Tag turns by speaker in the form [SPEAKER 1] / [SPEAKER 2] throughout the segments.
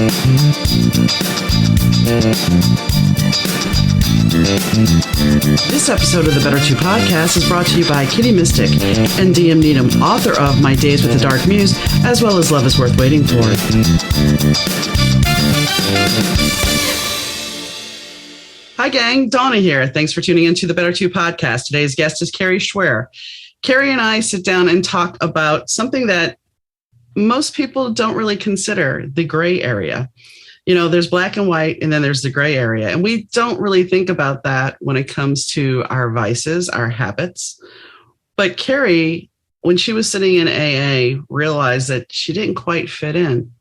[SPEAKER 1] This episode of the Better 2 podcast is brought to you by Kitty Mystic and DM Needham, author of My Days with the Dark Muse, as well as Love is Worth Waiting For. Hi, gang. Donna here. Thanks for tuning in to the Better 2 podcast. Today's guest is Kari Schwear. Kari and I sit down and talk about something that most people don't really consider, the gray area. You know, there's black and white, and then there's the gray area. And we don't really think about that when it comes to our vices, our habits. But Kari, when she was sitting in AA, realized that she didn't quite fit in.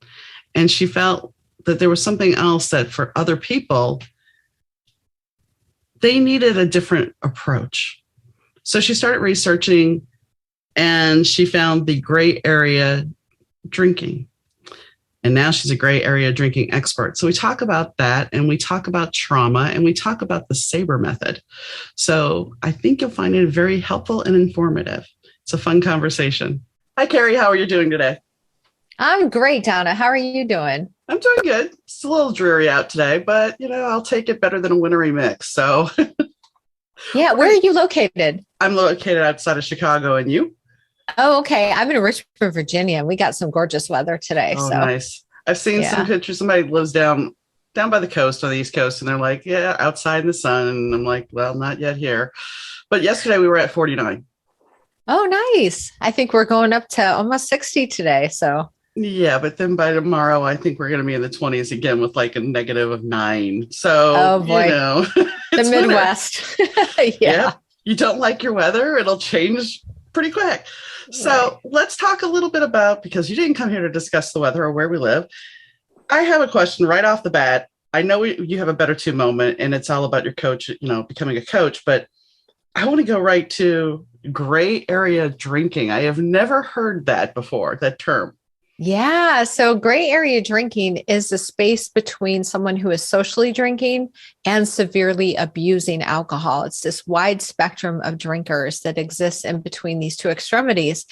[SPEAKER 1] And she felt that there was something else that for other people, they needed a different approach. So she started researching, and she found the gray area drinking. And now she's a gray area drinking expert. So we talk about that, and we talk about trauma, and we talk about the SABRE method. So I think you'll find it very helpful and informative. It's a fun conversation. Hi, Kari. How are you doing today?
[SPEAKER 2] I'm great, Donna. How are you doing?
[SPEAKER 1] I'm doing good. It's a little dreary out today, but, you know, I'll take it better than a wintry mix. So
[SPEAKER 2] yeah, where are you located?
[SPEAKER 1] I'm located outside of Chicago, and you?
[SPEAKER 2] Oh, okay. I'm in Richmond, Virginia. We got some gorgeous weather today.
[SPEAKER 1] Oh, nice. I've seen some pictures. Somebody lives down by the coast on the East Coast, and they're like, yeah, outside in the sun. And I'm like, well, not yet here. But yesterday we were at 49.
[SPEAKER 2] Oh, nice. I think we're going up to almost 60 today. So
[SPEAKER 1] yeah, but then by tomorrow, I think we're going to be in the 20s again with like a -9. So,
[SPEAKER 2] oh boy,
[SPEAKER 1] you know,
[SPEAKER 2] the Midwest.
[SPEAKER 1] Yeah. You don't like your weather, it'll change pretty quick. So let's talk a little bit about, because you didn't come here to discuss the weather or where we live. I have a question right off the bat. I know you have a Better 2 moment, and it's all about your coach, you know, becoming a coach, but I want to go right to gray area drinking. I have never heard that before, that term.
[SPEAKER 2] Yeah. So gray area drinking is the space between someone who is socially drinking and severely abusing alcohol. It's this wide spectrum of drinkers that exists in between these two extremities.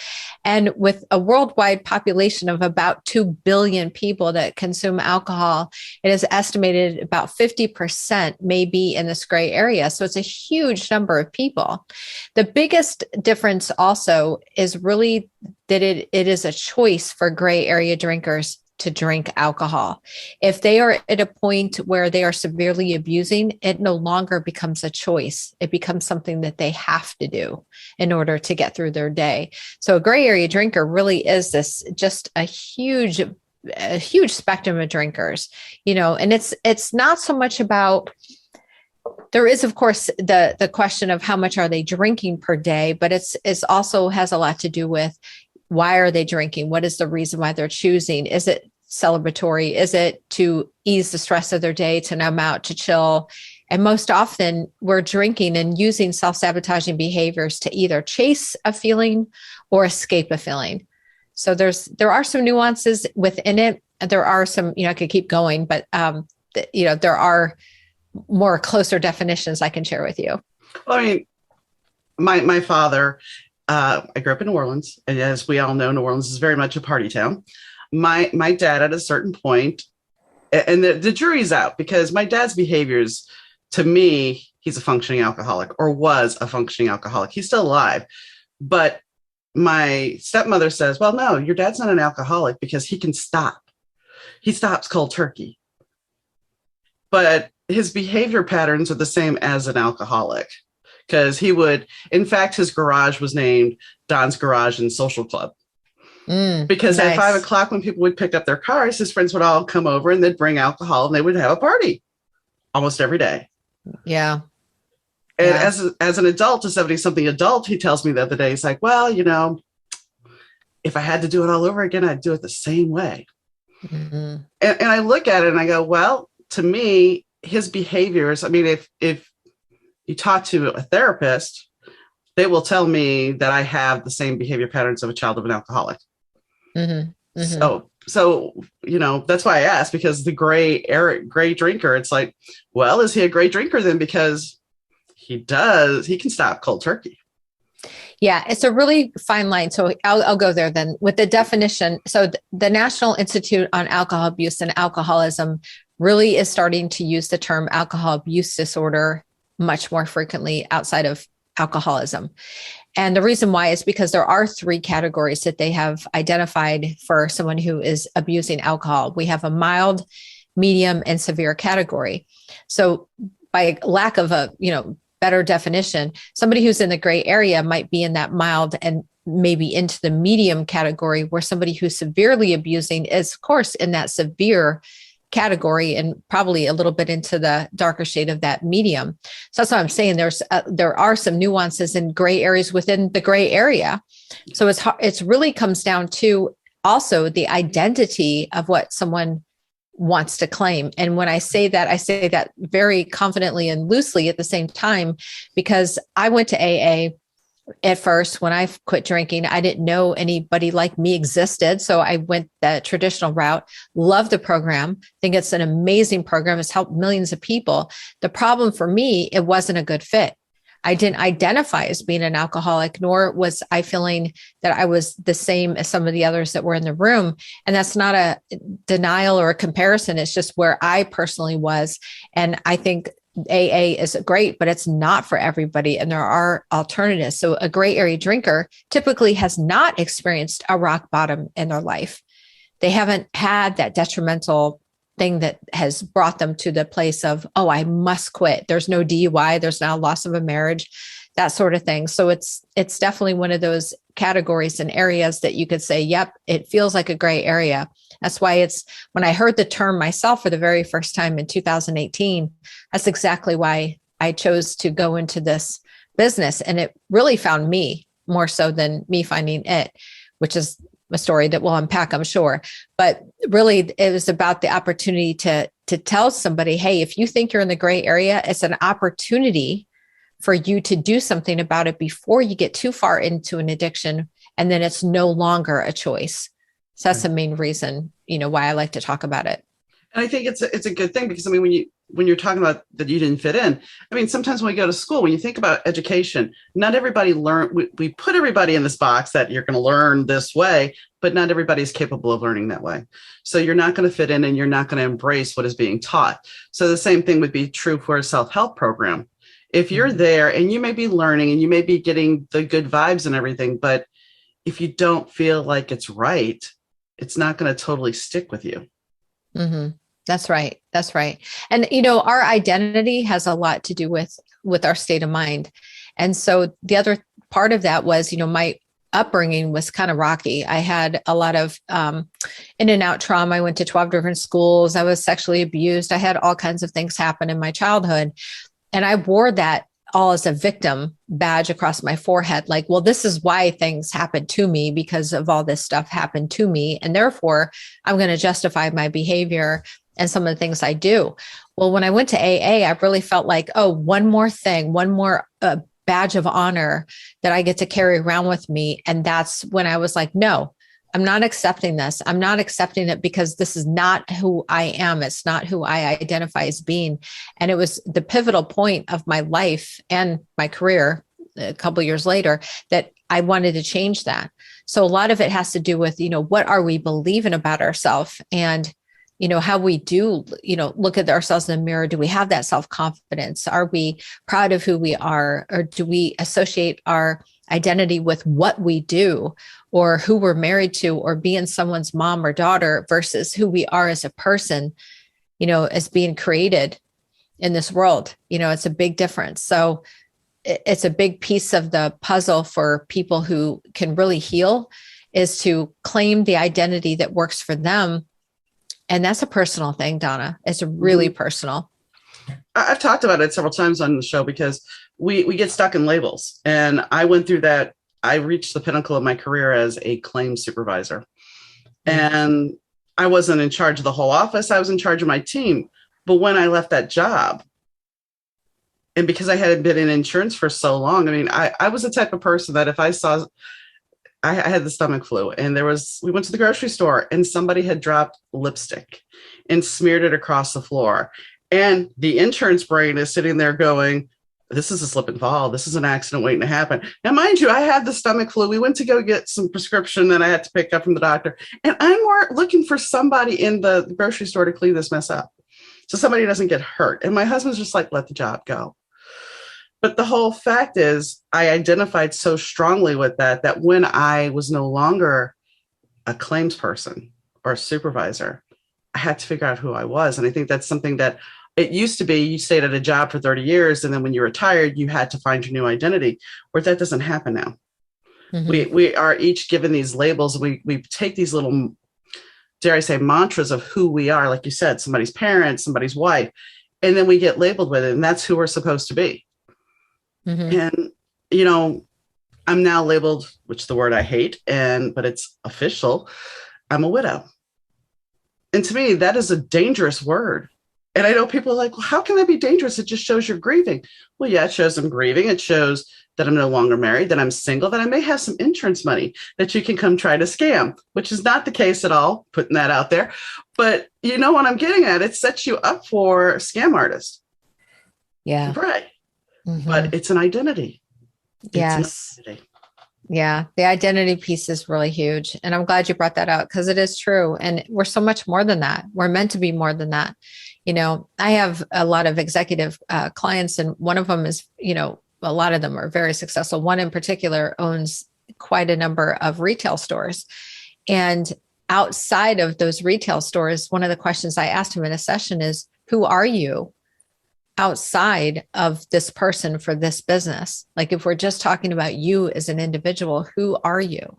[SPEAKER 2] And with a worldwide population of about 2 billion people that consume alcohol, it is estimated about 50% may be in this gray area. So it's a huge number of people. The biggest difference also is really that it is a choice for gray area drinkers to drink alcohol. If they are at a point where they are severely abusing, it no longer becomes a choice. It becomes something that they have to do in order to get through their day. So a gray area drinker really is this just a huge spectrum of drinkers, you know, and it's not so much about. There is, of course, the question of how much are they drinking per day, but it's also has a lot to do with why are they drinking? What is the reason why they're choosing? Is it celebratory? Is it to ease the stress of their day, to numb out, to chill? And most often we're drinking and using self-sabotaging behaviors to either chase a feeling or escape a feeling. So there are some nuances within it. There are some, you know, I could keep going, but you know, there are more closer definitions I can share with you.
[SPEAKER 1] Well, I mean, my father, I grew up in New Orleans, and as we all know, New Orleans is very much a party town. My dad, at a certain point, and the jury's out, because my dad's behaviors, to me, he's a functioning alcoholic, or was a functioning alcoholic. He's still alive. But my stepmother says, well, no, your dad's not an alcoholic because he can stop. He stops cold turkey. But his behavior patterns are the same as an alcoholic, because he would, in fact, his garage was named Don's Garage and Social Club. Because
[SPEAKER 2] nice.
[SPEAKER 1] At 5 o'clock, when people would pick up their cars, his friends would all come over and they'd bring alcohol and they would have a party almost every day.
[SPEAKER 2] Yeah.
[SPEAKER 1] And as an adult, a 70-something adult, he tells me the other day, he's like, well, you know, if I had to do it all over again, I'd do it the same way. Mm-hmm. And I look at it and I go, well, to me, his behaviors, I mean, if you talk to a therapist, they will tell me that I have the same behavior patterns of a child of an alcoholic. Mm-hmm. Mm-hmm. So, you know, that's why I asked, because the gray drinker, it's like, well, is he a gray drinker then? Because he can stop cold turkey.
[SPEAKER 2] Yeah, it's a really fine line. So I'll go there then with the definition. So the National Institute on Alcohol Abuse and Alcoholism really is starting to use the term alcohol abuse disorder much more frequently outside of alcoholism. And the reason why is because there are three categories that they have identified for someone who is abusing alcohol. We have a mild, medium, and severe category. So by lack of a, better definition, somebody who's in the gray area might be in that mild and maybe into the medium category, where somebody who's severely abusing is, of course, in that severe category and probably a little bit into the darker shade of that medium. So that's what I'm saying. There are some nuances and gray areas within the gray area. So it's really comes down to also the identity of what someone wants to claim. And when I say that very confidently and loosely at the same time, because I went to AA at first. When I quit drinking, I didn't know anybody like me existed. So I went the traditional route, love the program, think it's an amazing program. It's helped millions of people. The problem for me, it wasn't a good fit. I didn't identify as being an alcoholic, nor was I feeling that I was the same as some of the others that were in the room. And that's not a denial or a comparison. It's just where I personally was. And I think AA is great, but it's not for everybody. And there are alternatives. So a gray area drinker typically has not experienced a rock bottom in their life. They haven't had that detrimental thing that has brought them to the place of, oh, I must quit. There's no DUI. There's now loss of a marriage, that sort of thing. So it's definitely one of those categories and areas that you could say, yep, it feels like a gray area. That's why when I heard the term myself for the very first time in 2018, that's exactly why I chose to go into this business. And it really found me more so than me finding it, which is a story that we'll unpack, I'm sure. But really, it was about the opportunity to tell somebody, hey, if you think you're in the gray area, it's an opportunity for you to do something about it before you get too far into an addiction. And then it's no longer a choice. So that's the main reason, why I like to talk about it.
[SPEAKER 1] And I think it's a good thing because, when you're talking about that you didn't fit in, sometimes when we go to school, when you think about education, not everybody we put everybody in this box that you're going to learn this way, but not everybody is capable of learning that way. So you're not going to fit in and you're not going to embrace what is being taught. So the same thing would be true for a self-help program. If you're there and you may be learning and you may be getting the good vibes and everything, but if you don't feel like it's right, it's not going to totally stick with you.
[SPEAKER 2] Mm-hmm. That's right. That's right. And, our identity has a lot to do with our state of mind. And so the other part of that was, my upbringing was kind of rocky. I had a lot of in and out trauma. I went to 12 different schools. I was sexually abused. I had all kinds of things happen in my childhood. And I wore that all as a victim badge across my forehead. Like, well, this is why things happened to me because of all this stuff happened to me. And therefore, I'm going to justify my behavior and some of the things I do. Well, when I went to AA, I really felt like, oh, one more thing, one more badge of honor that I get to carry around with me. And that's when I was like, no, I'm not accepting this. I'm not accepting it because this is not who I am. It's not who I identify as being. And it was the pivotal point of my life and my career a couple of years later that I wanted to change that. So a lot of it has to do with, what are we believing about ourselves and, how we do, look at ourselves in the mirror. Do we have that self-confidence? Are we proud of who we are? Or do we associate our identity with what we do or who we're married to or being someone's mom or daughter versus who we are as a person, as being created in this world? It's a big difference. So it's a big piece of the puzzle for people who can really heal is to claim the identity that works for them. And that's a personal thing, Donna. It's really personal.
[SPEAKER 1] I've talked about it several times on the show because we get stuck in labels. And I went through that. I reached the pinnacle of my career as a claims supervisor. And I wasn't in charge of the whole office. I was in charge of my team. But when I left that job, and because I had been in insurance for so long, I was the type of person that if I saw, I had the stomach flu and we went to the grocery store and somebody had dropped lipstick and smeared it across the floor. And the insurance brain is sitting there going, this is a slip and fall. This is an accident waiting to happen. Now, mind you, I had the stomach flu. We went to go get some prescription that I had to pick up from the doctor. And I'm more looking for somebody in the grocery store to clean this mess up so somebody doesn't get hurt. And my husband's just like, let the job go. But the whole fact is, I identified so strongly with that when I was no longer a claims person or a supervisor, I had to figure out who I was. And I think that's something that it used to be you stayed at a job for 30 years. And then when you retired, you had to find your new identity, where that doesn't happen now. Mm-hmm. We are each given these labels. We take these little, dare I say, mantras of who we are. Like you said, somebody's parent, somebody's wife, and then we get labeled with it. And that's who we're supposed to be. Mm-hmm. And, you know, I'm now labeled, which is the word I hate, but it's official. I'm a widow. And to me, that is a dangerous word. And I know people are like, well, how can that be dangerous? It just shows you're grieving. Well, yeah, it shows I'm grieving. It shows that I'm no longer married, that I'm single, that I may have some insurance money that you can come try to scam, which is not the case at all, putting that out there. But you know what I'm getting at? It sets you up for scam artists.
[SPEAKER 2] Yeah.
[SPEAKER 1] Right. Mm-hmm. But it's an identity.
[SPEAKER 2] Yes. Yeah. The identity piece is really huge. And I'm glad you brought that out because it is true. And we're so much more than that. We're meant to be more than that. You know, I have a lot of executive clients, and one of them is, you know, a lot of them are very successful. One in particular owns quite a number of retail stores. And outside of those retail stores, one of the questions I asked him in a session is, who are you outside of this person for this business? Like, if we're just talking about you as an individual, who are you?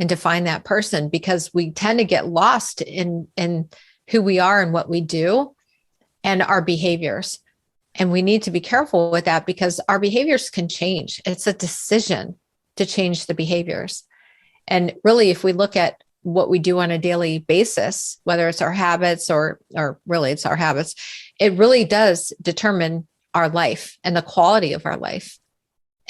[SPEAKER 2] And define that person, because we tend to get lost in who we are and what we do and our behaviors. And we need to be careful with that because our behaviors can change. It's a decision to change the behaviors. And really, if we look at what we do on a daily basis, whether it's our habits or really it's our habits, it really does determine our life and the quality of our life.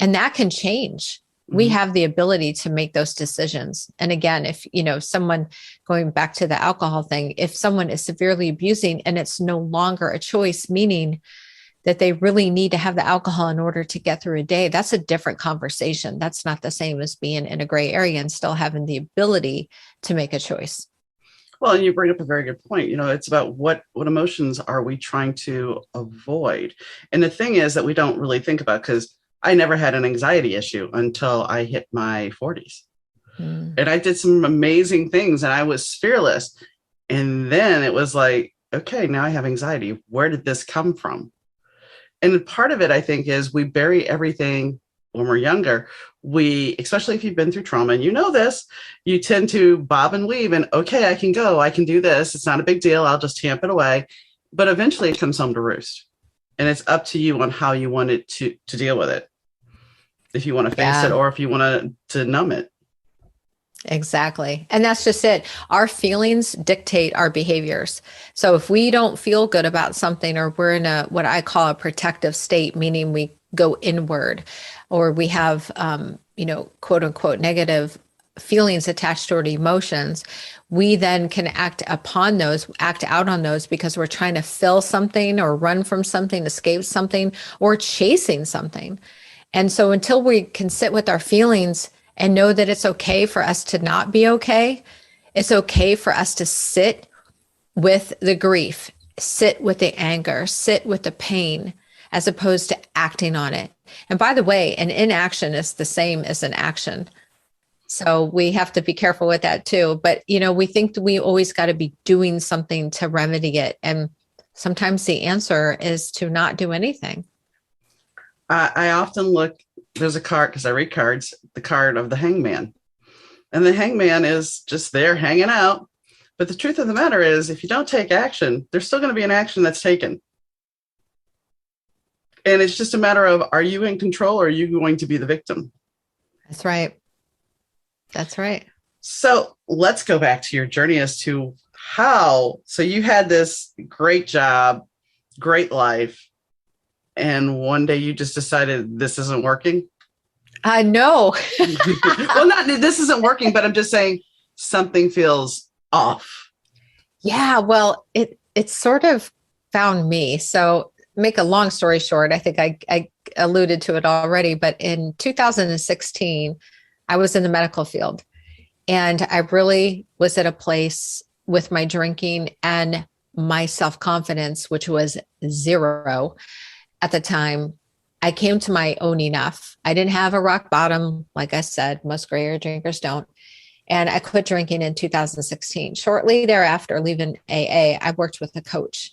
[SPEAKER 2] And that can change. Mm-hmm. We have the ability to make those decisions. And again, if, you know, someone, going back to the alcohol thing, if someone is severely abusing and it's no longer a choice, meaning that they really need to have the alcohol in order to get through a day, that's a different conversation. That's not the same as being in a gray area and still having the ability to make a choice.
[SPEAKER 1] Well, and you bring up a very good point. You know, it's about what emotions are we trying to avoid? And the thing is that we don't really think about, because I never had an anxiety issue until I hit my 40s. And I did some amazing things and I was fearless. And then it was like, okay, now I have anxiety. Where did this come from? And part of it, I think, is we bury everything when we're younger. Especially if you've been through trauma, and you know this, you tend to bob and weave and, okay, I can do this. It's not a big deal. I'll just tamp it away. But eventually it comes home to roost. And it's up to you on how you want it to deal with it. If you want to face it or if you want to numb it.
[SPEAKER 2] Exactly. And that's just it. Our feelings dictate our behaviors. So if we don't feel good about something, or we're in what I call a protective state, meaning we go inward, or we have, quote unquote, negative feelings attached to our emotions, we then can act out on those because we're trying to fill something or run from something, escape something, or chasing something. And so until we can sit with our feelings and know that it's okay for us to not be okay, it's okay for us to sit with the grief, sit with the anger, sit with the pain, as opposed to acting on it. And by the way, an inaction is the same as an action. So we have to be careful with that too. But, you know, we think that we always got to be doing something to remedy it. And sometimes the answer is to not do anything.
[SPEAKER 1] I often look, there's a card, because I read cards, the card of the hangman. And the hangman is just there hanging out. But the truth of the matter is, if you don't take action, there's still going to be an action that's taken. And it's just a matter of, are you in control or are you going to be the victim?
[SPEAKER 2] That's right. That's right.
[SPEAKER 1] So let's go back to your journey as to how. So you had this great job, great life, and one day you just decided this isn't working?
[SPEAKER 2] No.
[SPEAKER 1] Well, not this isn't working, but I'm just saying something feels off.
[SPEAKER 2] Yeah, well, it sort of found me. So make a long story short, I think I alluded to it already, but in 2016, I was in the medical field and I really was at a place with my drinking and my self-confidence, which was zero at the time. I came to my own enough. I didn't have a rock bottom. Like I said, most gray area drinkers don't. And I quit drinking in 2016. Shortly thereafter, leaving AA, I worked with a coach.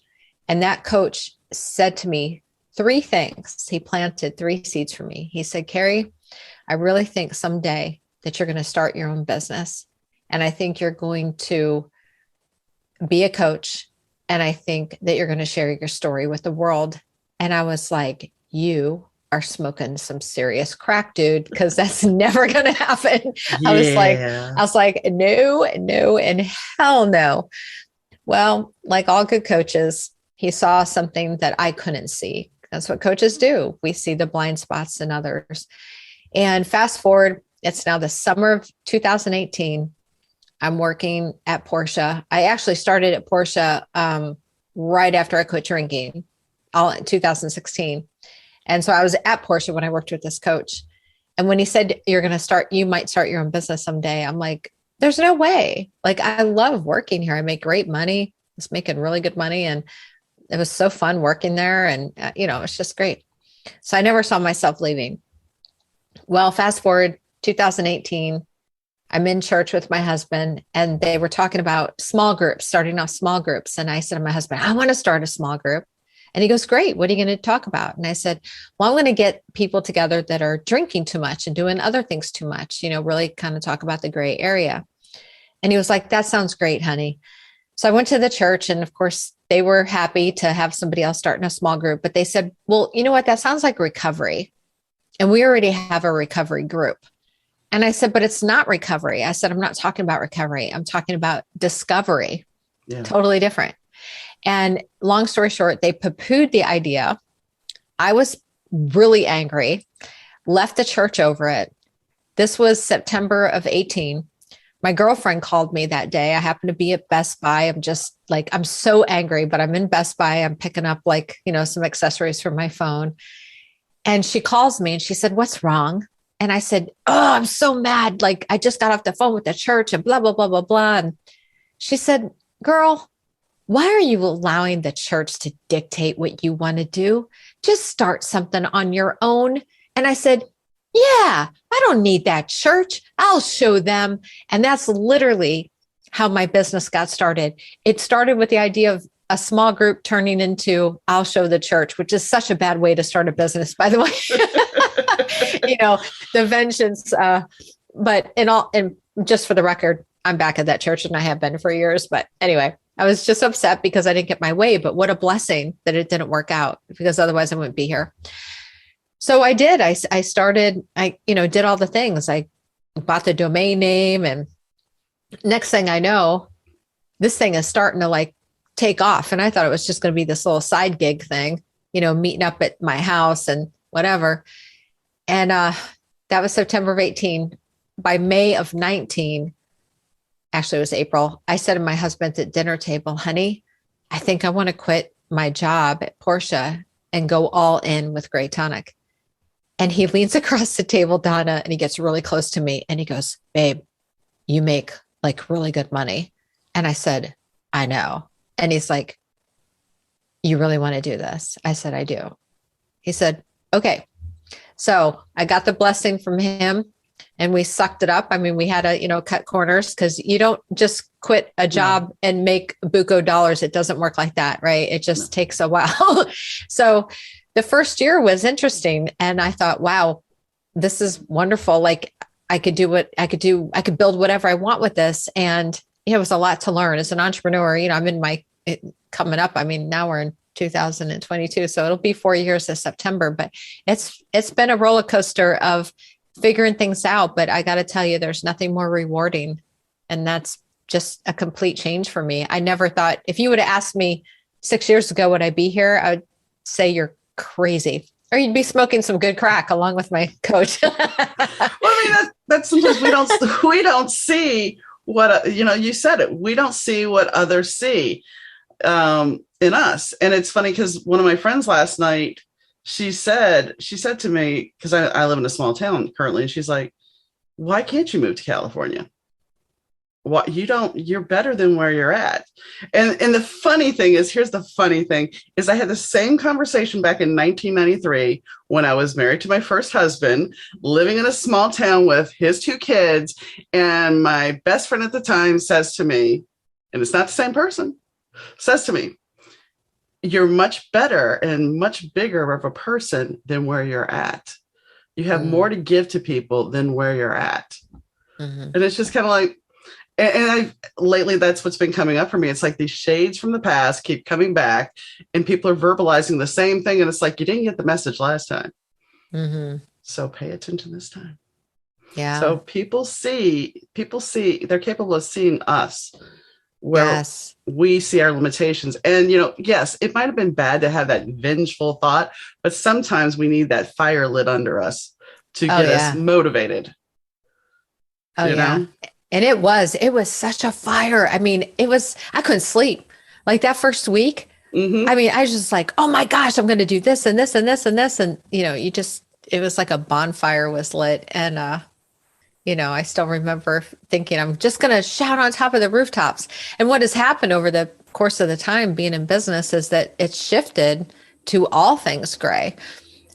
[SPEAKER 2] And that coach said to me three things. He planted three seeds for me. He said, Kari, I really think someday that you're going to start your own business. And I think you're going to be a coach. And I think that you're going to share your story with the world. And I was like, you are smoking some serious crack, dude, because that's never going to happen.
[SPEAKER 1] Yeah.
[SPEAKER 2] I was like, no, and hell no. Well, like all good coaches, he saw something that I couldn't see. That's what coaches do. We see the blind spots in others. And fast forward, it's now the summer of 2018. I'm working at Porsche. I actually started at Porsche right after I quit drinking, all in 2016. And so I was at Porsche when I worked with this coach. And when he said, you might start your own business someday, I'm like, there's no way. Like, I love working here. I make great money. I was making really good money. And it was so fun working there. And, it's just great. So I never saw myself leaving. Well, fast forward 2018, I'm in church with my husband and they were talking about small groups, starting off small groups. And I said to my husband, I want to start a small group. And he goes, great. What are you going to talk about? And I said, well, I'm going to get people together that are drinking too much and doing other things too much, really kind of talk about the gray area. And he was like, that sounds great, honey. So I went to the church and of course they were happy to have somebody else start in a small group, but they said, well, you know what? That sounds like recovery. And we already have a recovery group. And I said, but it's not recovery. I said, I'm not talking about recovery. I'm talking about discovery. Yeah. Totally different. And long story short, they poo-pooed the idea. I was really angry, left the church over it. This was September of 18. My girlfriend called me that day. I happened to be at Best Buy. I'm just like, I'm so angry, but I'm in Best Buy. I'm picking up some accessories for my phone. And she calls me and she said, what's wrong? And I said, oh, I'm so mad. Like, I just got off the phone with the church and blah, blah, blah, blah, blah. And she said, girl, why are you allowing the church to dictate what you want to do? Just start something on your own. And I said, yeah, I don't need that church. I'll show them. And that's literally how my business got started. It started with the idea of a small group turning into I'll show the church, which is such a bad way to start a business, by the way. The vengeance. But and just for the record, I'm back at that church and I have been for years. But anyway, I was just upset because I didn't get my way, but what a blessing that it didn't work out because otherwise I wouldn't be here. So I did. I started, did all the things. I bought the domain name and next thing I know, this thing is starting to take off. And I thought it was just going to be this little side gig thing, meeting up at my house and whatever. And that was September of 18. By May of 19, actually it was April, I said to my husband at dinner table, honey, I think I want to quit my job at Porsche and go all in with GrayTonic. And he leans across the table, Donna, and he gets really close to me and he goes, babe, you make really good money. And I said, I know. And he's like, you really want to do this? I said, I do. He said, okay. So I got the blessing from him and we sucked it up. I mean, we had to, cut corners because you don't just quit a job and make buco dollars. It doesn't work like that, right? It just takes a while. So the first year was interesting. And I thought, wow, this is wonderful. I could do what I could do. I could build whatever I want with this. And it was a lot to learn as an entrepreneur. I'm in coming up. I mean, now we're in 2022. So it'll be 4 years this September, but it's been a roller coaster of figuring things out. But I got to tell you, there's nothing more rewarding. And that's just a complete change for me. I never thought if you would have asked me 6 years ago, would I be here? I would say you're crazy, or you'd be smoking some good crack along with my coach.
[SPEAKER 1] Well, I mean, that's sometimes we don't see what, you said it, we don't see what others see. in us. And it's funny because one of my friends last night, she said to me, because I live in a small town currently, and she's like, why can't you move to California? What you don't, you're better than where you're at. And the funny thing is, here's the funny thing is I had the same conversation back in 1993 when I was married to my first husband, living in a small town with his two kids. And my best friend at the time says to me, and it's not the same person, says to me, you're much better and much bigger of a person than where you're at. You have more to give to people than where you're at. Mm-hmm. And it's just kind of like, and I lately, that's what's been coming up for me. It's like these shades from the past keep coming back, and people are verbalizing the same thing. And it's like, you didn't get the message last time. Mm-hmm. So pay attention this time.
[SPEAKER 2] Yeah.
[SPEAKER 1] So people see, they're capable of seeing us where we see our limitations. And, yes, it might have been bad to have that vengeful thought, but sometimes we need that fire lit under us to get us motivated.
[SPEAKER 2] Oh, you know? And it was such a fire. I mean, I couldn't sleep like that first week. Mm-hmm. I mean, I was just like, oh my gosh, I'm going to do this and this and this and this. And, it was like a bonfire was lit. And, I still remember thinking, I'm just going to shout on top of the rooftops. And what has happened over the course of the time being in business is that it's shifted to all things gray.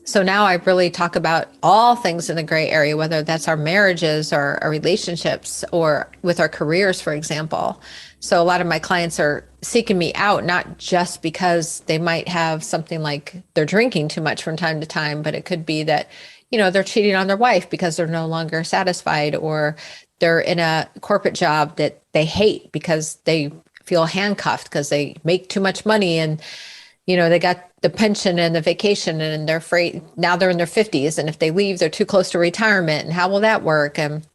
[SPEAKER 2] So now I really talk about all things in the gray area, whether that's our marriages or our relationships or with our careers, for example. So a lot of my clients are seeking me out, not just because they might have something like they're drinking too much from time to time, but it could be that, they're cheating on their wife because they're no longer satisfied, or they're in a corporate job that they hate because they feel handcuffed because they make too much money, and they got the pension and the vacation, and they're afraid now they're in their 50s. And if they leave, they're too close to retirement. And how will that work? And,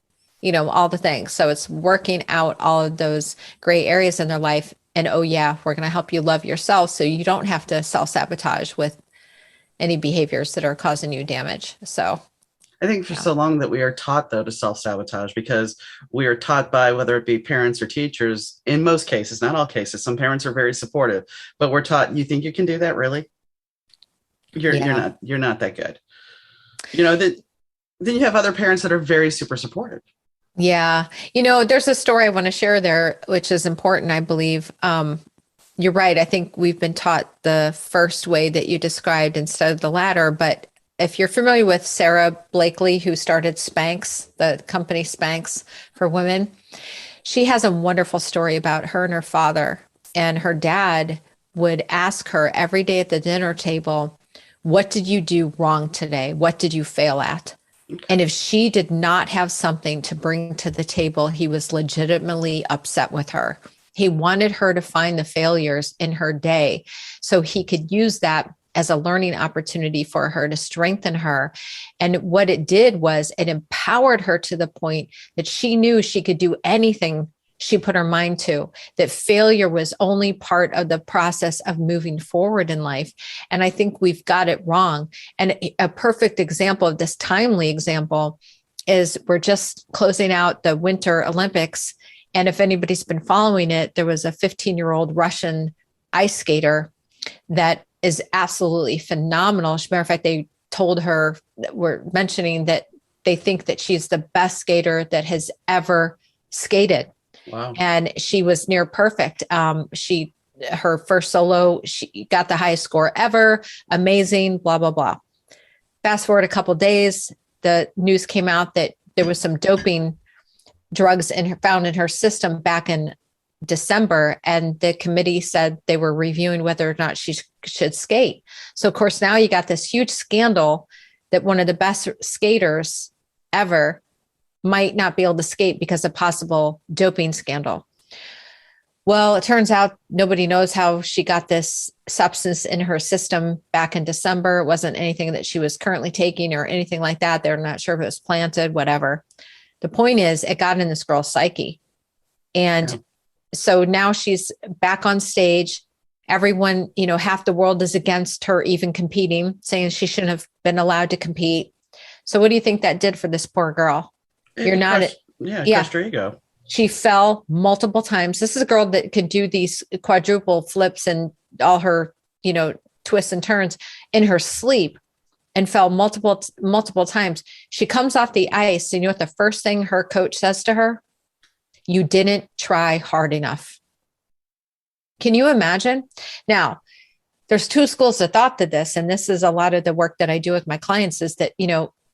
[SPEAKER 2] all the things. So it's working out all of those gray areas in their life. And, we're going to help you love yourself so you don't have to self-sabotage with any behaviors that are causing you damage. So
[SPEAKER 1] I think for so long that we are taught, though, to self-sabotage because we are taught by, whether it be parents or teachers, in most cases, not all cases, some parents are very supportive, but we're taught, you think you can do that? Really? You're not that good. Then you have other parents that are very super supportive.
[SPEAKER 2] Yeah. There's a story I want to share there, which is important, I believe. You're right. I think we've been taught the first way that you described instead of the latter, but if you're familiar with Sarah Blakely, who started Spanx, the company Spanx for women, she has a wonderful story about her and her father. And her dad would ask her every day at the dinner table, what did you do wrong today? What did you fail at? Okay. And if she did not have something to bring to the table, he was legitimately upset with her. He wanted her to find the failures in her day so he could use that as a learning opportunity for her to strengthen her. And what it did was it empowered her to the point that she knew she could do anything she put her mind to, that failure was only part of the process of moving forward in life. And I think we've got it wrong. And a perfect example of this, timely example, is we're just closing out the Winter Olympics. And if anybody's been following it, there was a 15-year-old Russian ice skater that is absolutely phenomenal. As a matter of fact, they told her, we're mentioning that they think that she's the best skater that has ever skated. Wow. And she was near perfect. Her first solo, she got the highest score ever. Amazing, blah, blah, blah. Fast forward a couple of days, the news came out that there was some doping drugs found in her system back in December, and the committee said they were reviewing whether or not she should skate. So of course, now you got this huge scandal that one of the best skaters ever might not be able to skate because of possible doping scandal. Well, it turns out nobody knows how she got this substance in her system back in December. It wasn't anything that she was currently taking or anything like that. They're not sure if it was planted, whatever. The point is, it got in this girl's psyche. And so now she's back on stage. Everyone, half the world is against her even competing, saying she shouldn't have been allowed to compete. So what do you think that did for this poor girl?
[SPEAKER 1] Crushed her ego.
[SPEAKER 2] She fell multiple times. This is a girl that could do these quadruple flips and all her, twists and turns in her sleep and fell multiple times. She comes off the ice, and you know what the first thing her coach says to her? You didn't try hard enough. Can you imagine? Now, there's two schools of thought to this, and this is a lot of the work that I do with my clients, is that,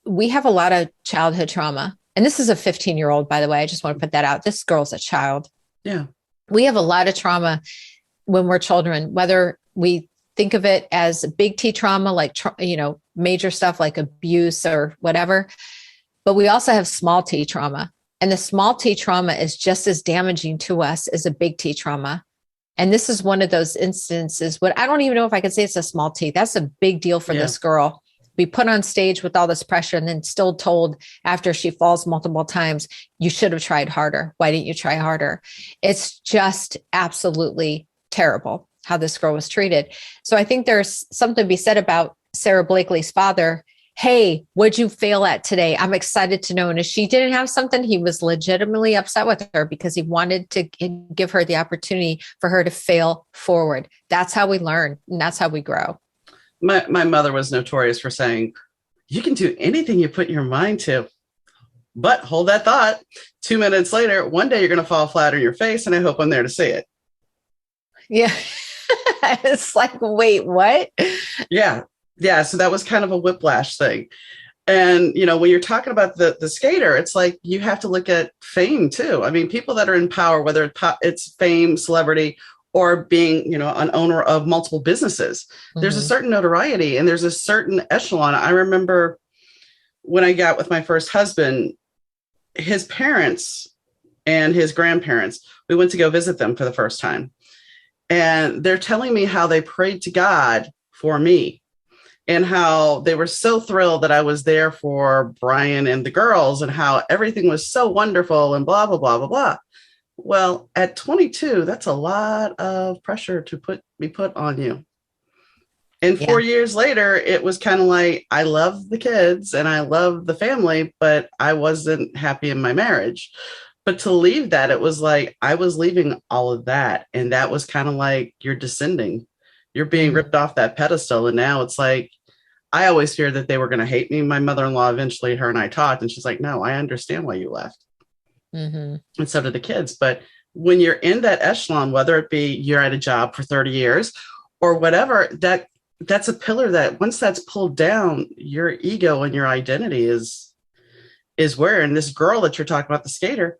[SPEAKER 2] we have a lot of childhood trauma. And this is a 15-year-old, by the way. I just want to put that out. This girl's a child.
[SPEAKER 1] Yeah.
[SPEAKER 2] We have a lot of trauma when we're children, whether we think of it as big T trauma, like, major stuff like abuse or whatever. But we also have small T trauma. And the small T trauma is just as damaging to us as a big T trauma. And this is one of those instances. I don't even know if I could say it's a small T. That's a big deal for this girl. Be put on stage with all this pressure and then still told after she falls multiple times, you should have tried harder. Why didn't you try harder? It's just absolutely terrible how this girl was treated. So I think there's something to be said about Sarah Blakely's father. Hey, what'd you fail at today? I'm excited to know. And if she didn't have something, he was legitimately upset with her because he wanted to give her the opportunity for her to fail forward. That's how we learn, and that's how we grow.
[SPEAKER 1] My mother was notorious for saying, you can do anything you put your mind to, but hold that thought. 2 minutes later, one day you're going to fall flat on your face, and I hope I'm there to see it.
[SPEAKER 2] Yeah. It's like, wait, what?
[SPEAKER 1] Yeah. Yeah. So that was kind of a whiplash thing. And, when you're talking about the skater, it's like you have to look at fame too. I mean, people that are in power, whether it's fame, celebrity, or being, an owner of multiple businesses, there's a certain notoriety and there's a certain echelon. I remember when I got with my first husband, his parents and his grandparents, we went to go visit them for the first time. And they're telling me how they prayed to God for me and how they were so thrilled that I was there for Brian and the girls and how everything was so wonderful and blah, blah, blah, blah, blah. Well, at 22, that's a lot of pressure to be put on you. And 4 years later, it was kind of like, I love the kids and I love the family, but I wasn't happy in my marriage. But to leave that, it was like, I was leaving all of that. And that was kind of like, you're descending. You're being ripped off that pedestal. And now it's like, I always feared that they were going to hate me. My mother-in-law, eventually, her and I talked, and she's like, no, I understand why you left. Mm-hmm. And so did the kids. But when you're in that echelon, whether it be you're at a job for 30 years or whatever, that's a pillar that once that's pulled down, your ego and your identity is where. And this girl that you're talking about, the skater,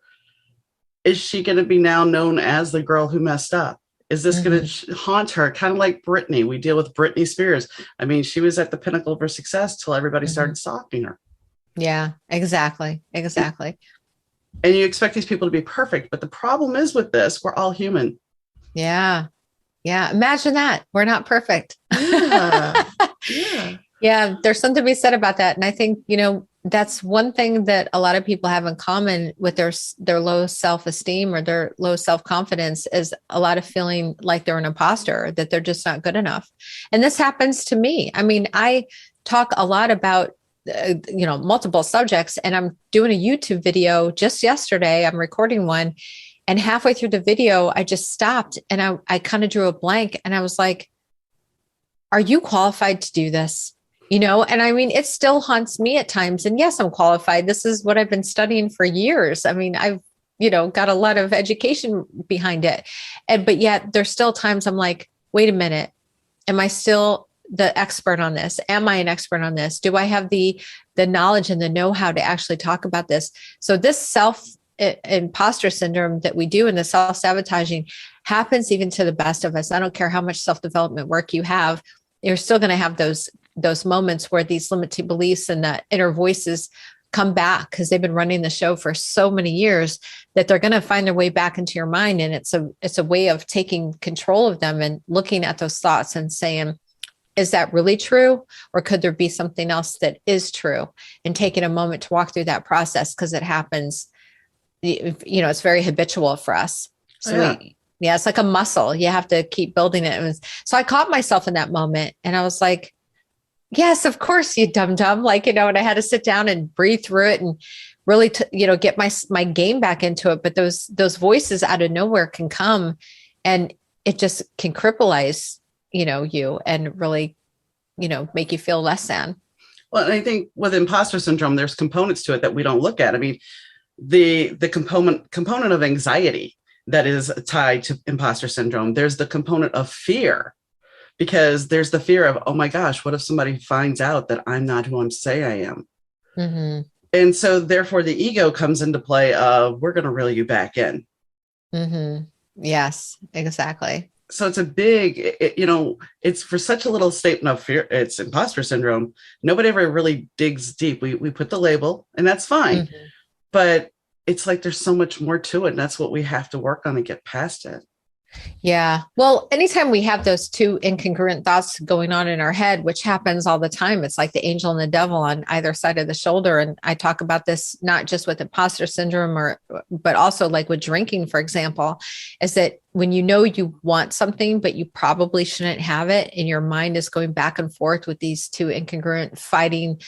[SPEAKER 1] is she going to be now known as the girl who messed up? Is this going to haunt her? Kind of like Britney. We deal with Britney Spears. I mean, she was at the pinnacle of her success till everybody started stalking her.
[SPEAKER 2] Yeah, exactly.
[SPEAKER 1] And you expect these people to be perfect. But the problem is with this, we're all human.
[SPEAKER 2] Yeah. Yeah. Imagine that. We're not perfect.
[SPEAKER 1] Yeah. Yeah.
[SPEAKER 2] Yeah. There's something to be said about that. And I think, that's one thing that a lot of people have in common with their low self-esteem or their low self-confidence is a lot of feeling like they're an imposter, that they're just not good enough. And this happens to me. I mean, I talk a lot about multiple subjects, and I'm doing a YouTube video just yesterday. I'm recording one, and halfway through the video, I just stopped and I kind of drew a blank, and I was like, are you qualified to do this? And I mean, it still haunts me at times. And yes, I'm qualified. This is what I've been studying for years. I mean, I've, got a lot of education behind it. But yet there's still times I'm like, wait a minute, am I still the expert on this? Am I an expert on this? Do I have the knowledge and the know-how to actually talk about this? So this self-imposter syndrome that we do and the self-sabotaging happens even to the best of us. I don't care how much self-development work you have, you're still going to have those moments where these limiting beliefs and the inner voices come back because they've been running the show for so many years that they're going to find their way back into your mind. And it's a way of taking control of them and looking at those thoughts and saying, is that really true? Or could there be something else that is true? And taking a moment to walk through that process because it happens, it's very habitual for us. So it's like a muscle. You have to keep building it. So I caught myself in that moment and I was like, yes, of course, you dum-dum. And I had to sit down and breathe through it and really, get my game back into it. But those voices out of nowhere can come and it just can crippleize you and really, make you feel less than.
[SPEAKER 1] Well, and I think with imposter syndrome, there's components to it that we don't look at. I mean, the component of anxiety that is tied to imposter syndrome. There's the component of fear, because there's the fear of, oh my gosh, what if somebody finds out that I'm not who I'm say I am?
[SPEAKER 2] Mm-hmm.
[SPEAKER 1] And so therefore the ego comes into play of, we're going to reel you back in.
[SPEAKER 2] Mm-hmm. Yes, exactly.
[SPEAKER 1] So it's a big, it's for such a little statement of fear. It's imposter syndrome. Nobody ever really digs deep. We put the label and that's fine.
[SPEAKER 2] Mm-hmm.
[SPEAKER 1] But it's like there's so much more to it. And that's what we have to work on and get past it.
[SPEAKER 2] Yeah. Well, anytime we have those two incongruent thoughts going on in our head, which happens all the time, it's like the angel and the devil on either side of the shoulder. And I talk about this not just with imposter syndrome but also like with drinking, for example, is that when you want something, but you probably shouldn't have it, and your mind is going back and forth with these two incongruent, fighting,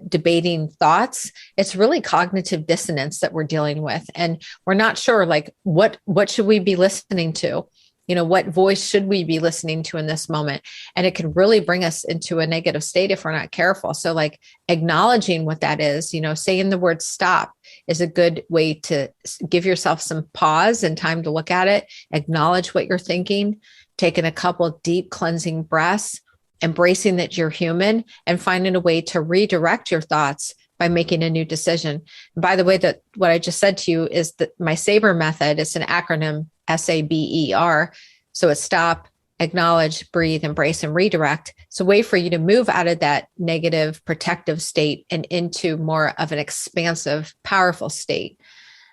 [SPEAKER 2] debating thoughts, it's really cognitive dissonance that we're dealing with. And we're not sure, like, what should we be listening to? What voice should we be listening to in this moment? And it can really bring us into a negative state if we're not careful. So like acknowledging what that is, saying the word stop is a good way to give yourself some pause and time to look at it, acknowledge what you're thinking, taking a couple of deep cleansing breaths, embracing that you're human, and finding a way to redirect your thoughts by making a new decision. And by the way, that what I just said to you is that my SABER method, it's an acronym, SABER. So it's stop, acknowledge, breathe, embrace, and redirect. It's a way for you to move out of that negative protective state and into more of an expansive, powerful state.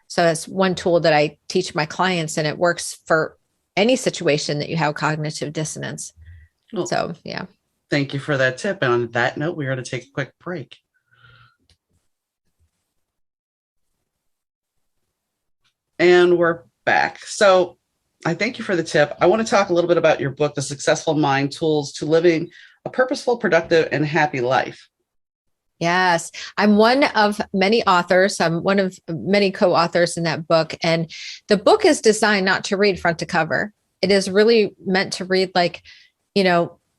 [SPEAKER 2] So that's one tool that I teach my clients, and it works for any situation that you have cognitive dissonance. Well, so, yeah.
[SPEAKER 1] Thank you for that tip. And on that note, we're going to take a quick break. And we're back. So I thank you for the tip. I want to talk a little bit about your book, The Successful Mind: Tools to Living a Purposeful, Productive, and Happy Life.
[SPEAKER 2] Yes, I'm one of many authors. I'm one of many co-authors in that book. And the book is designed not to read front to cover. It is really meant to read like,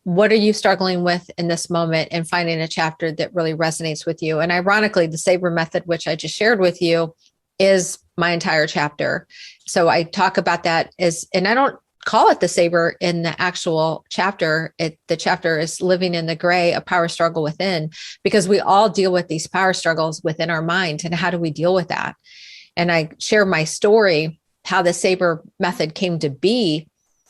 [SPEAKER 2] what are you struggling with in this moment, and finding a chapter that really resonates with you. And ironically, the SABER method, which I just shared with you, is my entire chapter. So I talk about that and I don't call it the SABER in the actual chapter. The chapter is Living in the Gray, a Power Struggle Within, because we all deal with these power struggles within our mind. And how do we deal with that? And I share my story, how the SABER method came to be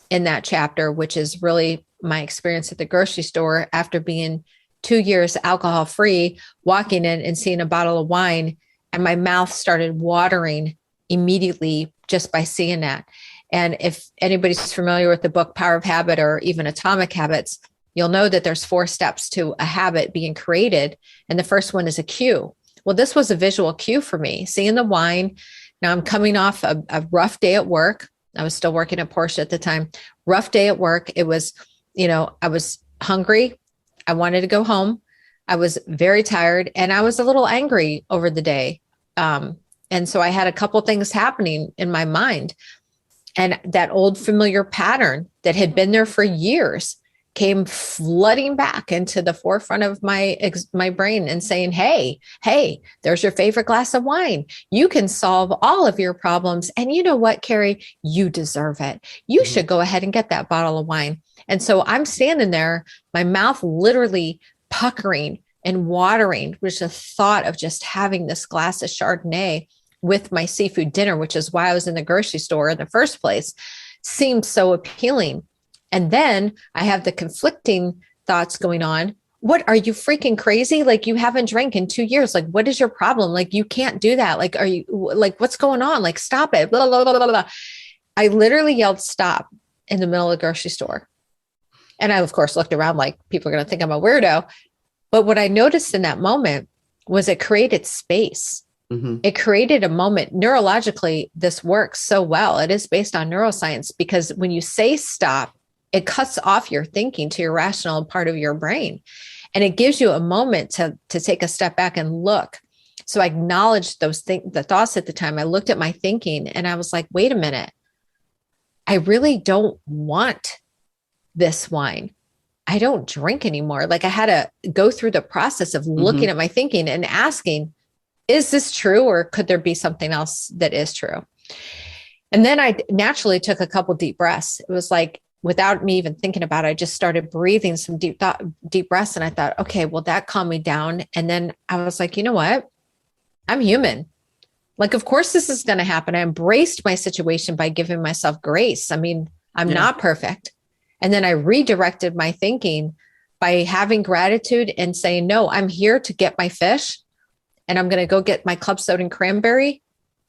[SPEAKER 2] in that chapter, which is really my experience at the grocery store after being 2 years alcohol free, walking in and seeing a bottle of wine, and my mouth started watering immediately just by seeing that. And if anybody's familiar with the book Power of Habit or even Atomic Habits, you'll know that there's 4 steps to a habit being created. And the first one is a cue. Well, this was a visual cue for me, seeing the wine. Now I'm coming off a rough day at work. I was still working at Porsche at the time. Rough day at work. It was, I was hungry. I wanted to go home. I was very tired, and I was a little angry over the day. And so I had a couple things happening in my mind, and that old familiar pattern that had been there for years came flooding back into the forefront of my brain and saying, hey, there's your favorite glass of wine. You can solve all of your problems. And you know what, Kari, you deserve it. You should go ahead and get that bottle of wine. And so I'm standing there, my mouth literally puckering and watering, which is the thought of just having this glass of Chardonnay with my seafood dinner, which is why I was in the grocery store in the first place, seemed so appealing. And then I have the conflicting thoughts going on. What, are you freaking crazy? Like, you haven't drank in 2 years. Like, what is your problem? Like, you can't do that. Like, are you, like, what's going on? Like, stop it. Blah, blah, blah, blah, blah. I literally yelled stop in the middle of the grocery store. And I, of course, looked around like people are going to think I'm a weirdo. But what I noticed in that moment was it created space. Mm-hmm. It created a moment. Neurologically, this works so well. It is based on neuroscience, because when you say stop, it cuts off your thinking to your rational part of your brain. And it gives you a moment to take a step back and look. So I acknowledged the thoughts at the time. I looked at my thinking and I was like, wait a minute. I really don't want this wine. I don't drink anymore. Like I had to go through the process of looking at my thinking and asking, is this true? Or could there be something else that is true? And then I naturally took a couple deep breaths. It was like, without me even thinking about it, I just started breathing some deep breaths. And I thought, okay, well, that calmed me down. And then I was like, you know what? I'm human. Like, of course, this is going to happen. I embraced my situation by giving myself grace. I mean, I'm not perfect. And then I redirected my thinking by having gratitude and saying, no, I'm here to get my fish. And I'm going to go get my club soda and cranberry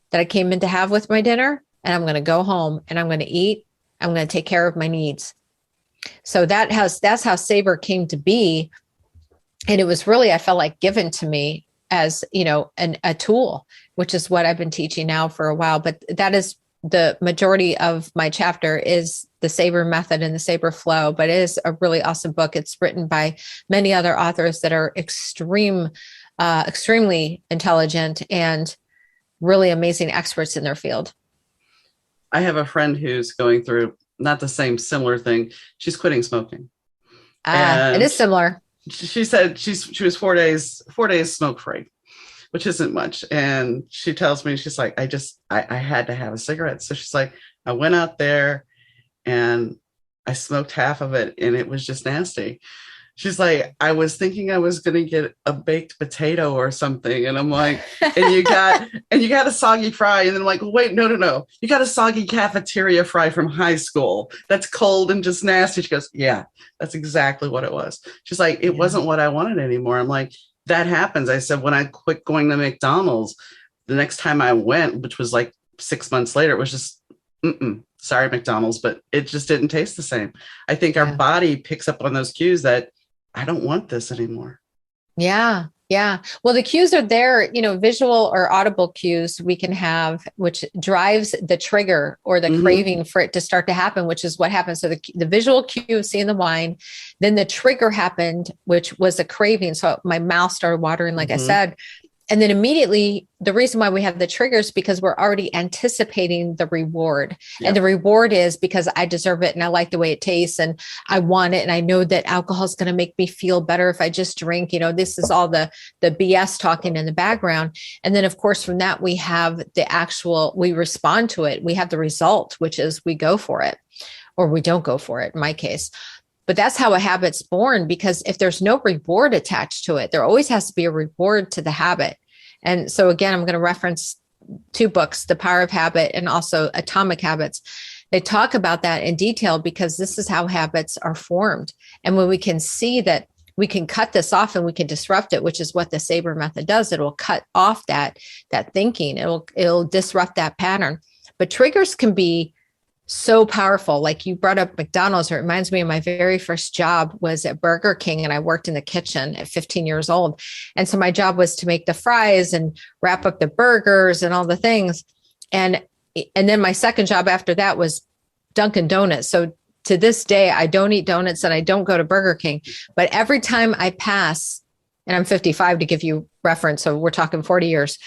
[SPEAKER 2] that I came in to have with my dinner. And I'm going to go home and I'm going to eat. I'm going to take care of my needs. So that's how Savor came to be. And it was really, I felt like given to me as, a tool, which is what I've been teaching now for a while. But that is the majority of my chapter is the Savor method and the Savor flow, but it is a really awesome book. It's written by many other authors that are extremely intelligent and really amazing experts in their field.
[SPEAKER 1] I have a friend who's going through not the same similar thing. She's quitting smoking.
[SPEAKER 2] It is similar.
[SPEAKER 1] She said she was 4 days smoke free, which isn't much. And she tells me, she's like, I had to have a cigarette. So she's like, I went out there and I smoked half of it and it was just nasty. She's like, I was thinking I was going to get a baked potato or something. And I'm like, and you got a soggy fry. And then I'm like, well, wait, no. You got a soggy cafeteria fry from high school. That's cold and just nasty. She goes, yeah, that's exactly what it was. She's like, it wasn't what I wanted anymore. I'm like, that happens. I said, when I quit going to McDonald's, the next time I went, which was like 6 months later, it was just, sorry, McDonald's, but it just didn't taste the same. I think our body picks up on those cues that I don't want this anymore.
[SPEAKER 2] Yeah. Yeah. Well, the cues are there, visual or audible cues we can have, which drives the trigger or the craving for it to start to happen, which is what happens. So the visual cue of seeing the wine, then the trigger happened, which was a craving. So my mouth started watering, like I said. And then immediately, the reason why we have the triggers, because we're already anticipating the reward. Yep. And the reward is because I deserve it and I like the way it tastes and I want it. And I know that alcohol is going to make me feel better if I just drink. This is all the BS talking in the background. And then, of course, from that, we have we respond to it. We have the result, which is we go for it or we don't go for it, in my case. But that's how a habit's born, because if there's no reward attached to it, there always has to be a reward to the habit. And so again, I'm going to reference 2 books, The Power of Habit and also Atomic Habits. They talk about that in detail because this is how habits are formed. And when we can see that we can cut this off and we can disrupt it, which is what the Savor method does, it will cut off that thinking. It'll disrupt that pattern. But triggers can be so powerful. Like you brought up McDonald's. It reminds me of my very first job was at Burger King, and I worked in the kitchen at 15 years old. And so my job was to make the fries and wrap up the burgers and all the things. And then my second job after that was Dunkin' Donuts. So to this day, I don't eat donuts and I don't go to Burger King. But every time I pass, and I'm 55 to give you reference, so we're talking 40 years.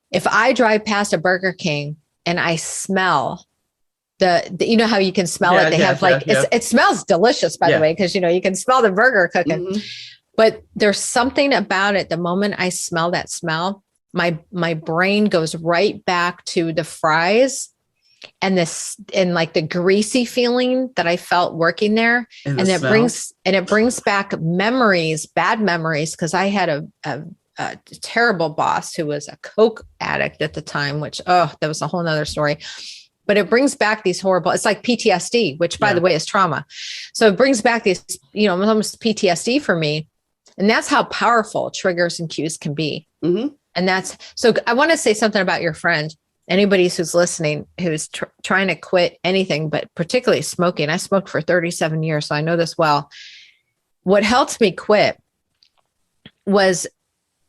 [SPEAKER 2] If I drive past a Burger King and I smell you know how you can smell it? They have it smells delicious, by the way, because, you can smell the burger cooking, but there's something about it. The moment I smell that smell, my brain goes right back to the fries and like the greasy feeling that I felt working there. And it brings back memories, bad memories. Cause I had a terrible boss who was a Coke addict at the time, which, that was a whole nother story. But it brings back these horrible, it's like PTSD, which by the way is trauma. So it brings back these, almost PTSD for me. And that's how powerful triggers and cues can be. And so I want to say something about your friend, anybody who's listening, who's trying to quit anything, but particularly smoking. I smoked for 37 years, so I know this well. What helped me quit was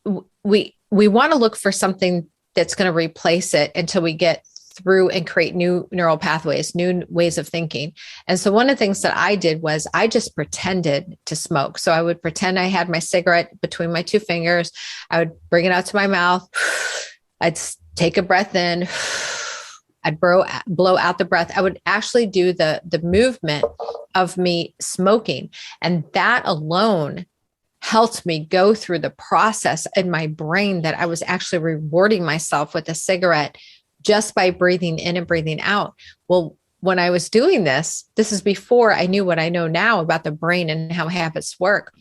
[SPEAKER 2] we want to look for something that's going to replace it until we get through and create new neural pathways, new ways of thinking. And so one of the things that I did was I just pretended to smoke. So I would pretend I had my cigarette between my 2 fingers. I would bring it out to my mouth. I'd take a breath in. I'd blow out the breath. I would actually do the movement of me smoking. And that alone helped me go through the process in my brain that I was actually rewarding myself with a cigarette just by breathing in and breathing out. Well, when I was doing this is before I knew what I know now about the brain and how habits work.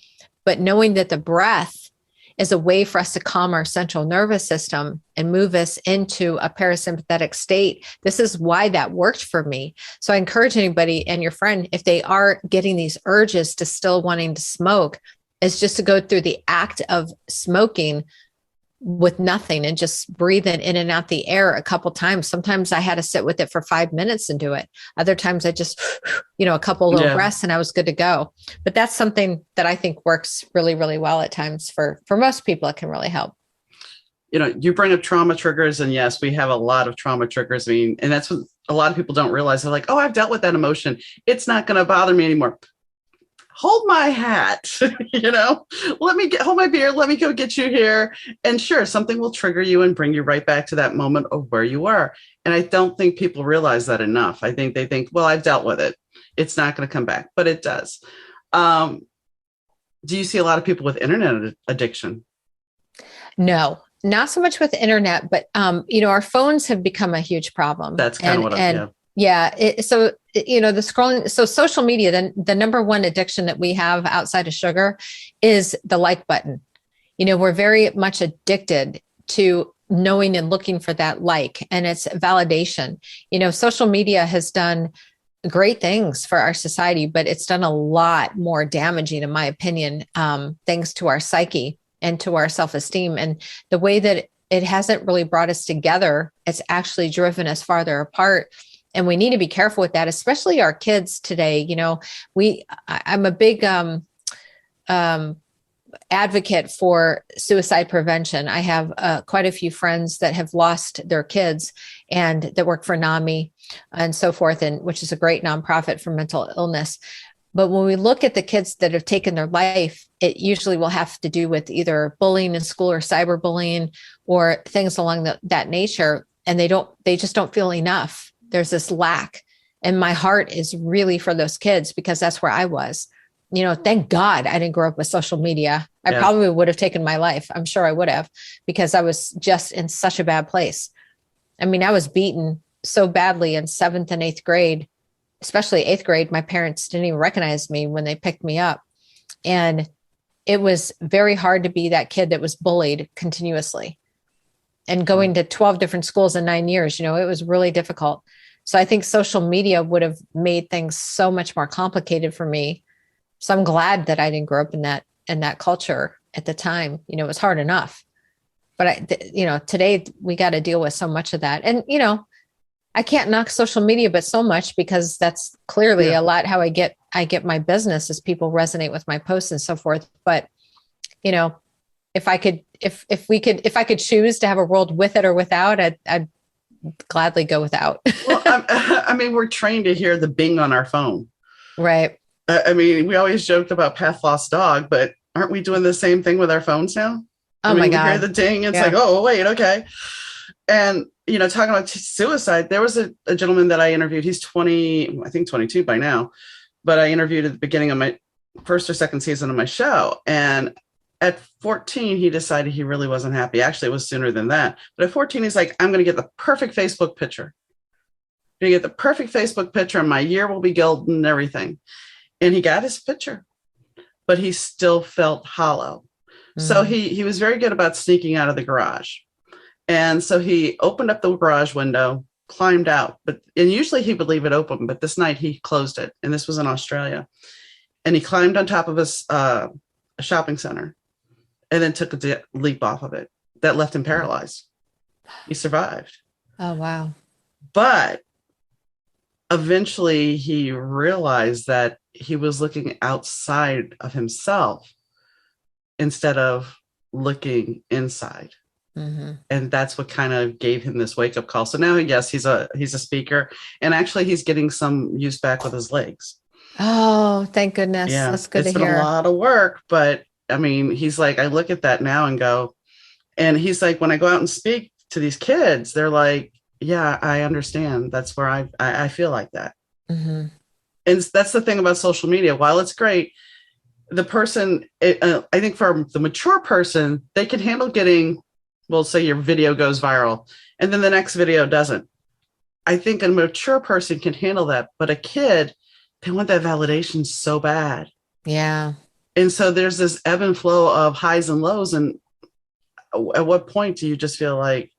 [SPEAKER 2] But knowing that the breath is a way for us to calm our central nervous system and move us into a parasympathetic state. This is why that worked for me. So I encourage anybody and your friend, if they are getting these urges to still wanting to smoke, is just to go through the act of smoking with nothing and just breathing in and out the air a couple times. Sometimes I had to sit with it for 5 minutes and do it. Other times I just, a couple little breaths and I was good to go. But that's something that I think works really, really well at times for most people. It can really help.
[SPEAKER 1] You bring up trauma triggers, and yes, we have a lot of trauma triggers. I mean, and that's what a lot of people don't realize. They're like, oh, I've dealt with that emotion. It's not going to bother me anymore. Hold my hat, let me hold my beer. Let me go get you here. And sure, something will trigger you and bring you right back to that moment of where you were. And I don't think people realize that enough. I think they think, well, I've dealt with it. It's not going to come back, but it does. Do you see a lot of people with internet addiction?
[SPEAKER 2] No, not so much with internet, but, our phones have become a huge problem.
[SPEAKER 1] That's kind of what I'm.
[SPEAKER 2] So the scrolling, so social media, then the number one addiction that we have outside of sugar is the like button. We're very much addicted to knowing and looking for that like, and it's validation. Social media has done great things for our society, but it's done a lot more damaging, in my opinion, thanks to our psyche and to our self-esteem. And the way that it hasn't really brought us together, it's actually driven us farther apart. And we need to be careful with that, especially our kids today. I'm a big advocate for suicide prevention. I have quite a few friends that have lost their kids and that work for NAMI and so forth, and which is a great nonprofit for mental illness. But when we look at the kids that have taken their life, it usually will have to do with either bullying in school or cyberbullying or things along that nature. And they just don't feel enough. There's this lack, and my heart is really for those kids because that's where I was. Thank God I didn't grow up with social media. I probably would have taken my life. I'm sure I would have, because I was just in such a bad place. I mean, I was beaten so badly in 7th and 8th grade, especially 8th grade. My parents didn't even recognize me when they picked me up. And it was very hard to be that kid that was bullied continuously. And going to 12 different schools in 9 years, it was really difficult. So I think social media would have made things so much more complicated for me. So I'm glad that I didn't grow up in that culture at the time. It was hard enough. But today we got to deal with so much of that. And, I can't knock social media, but so much, because that's clearly a lot how I get my business, as people resonate with my posts and so forth. But, if I could choose to have a world with it or without, I'd gladly go without.
[SPEAKER 1] Well, I mean, we're trained to hear the bing on our phone.
[SPEAKER 2] Right.
[SPEAKER 1] I mean, we always joked about path lost dog, but aren't we doing the same thing with our phones now?
[SPEAKER 2] Oh my God.
[SPEAKER 1] We hear the ding. It's like, oh, wait, okay. And, talking about suicide, there was a gentleman that I interviewed. He's 20, I think 22 by now, but I interviewed at the beginning of my first or second season of my show. And at 14, he decided he really wasn't happy. Actually, it was sooner than that. But at 14, he's like, I'm going to get the perfect Facebook picture. I'm going to get the perfect Facebook picture, and my year will be golden and everything. And he got his picture, but he still felt hollow. Mm-hmm. So he was very good about sneaking out of the garage. And so he opened up the garage window, climbed out, and usually he would leave it open, but this night he closed it. And this was in Australia. And he climbed on top of a shopping center and then took a leap off of it that left him paralyzed. He survived.
[SPEAKER 2] Oh, wow.
[SPEAKER 1] But eventually he realized that he was looking outside of himself instead of looking inside. Mm-hmm. And that's what kind of gave him this wake-up call. So now, yes, he's a speaker, and actually he's getting some use back with his legs.
[SPEAKER 2] Oh, thank goodness.
[SPEAKER 1] Yeah,
[SPEAKER 2] that's good to hear.
[SPEAKER 1] It's been a lot of work, but I mean, he's like, I look at that now and go, and he's like, when I go out and speak to these kids, they're like, yeah, I understand. That's where I feel like that.
[SPEAKER 2] Mm-hmm.
[SPEAKER 1] And that's the thing about social media. While it's great, the person, I think for the mature person, they can handle getting, well, say your video goes viral and then the next video doesn't. I think a mature person can handle that, but a kid, they want that validation so bad.
[SPEAKER 2] Yeah.
[SPEAKER 1] And so there's this ebb and flow of highs and lows. And at what point do you just feel like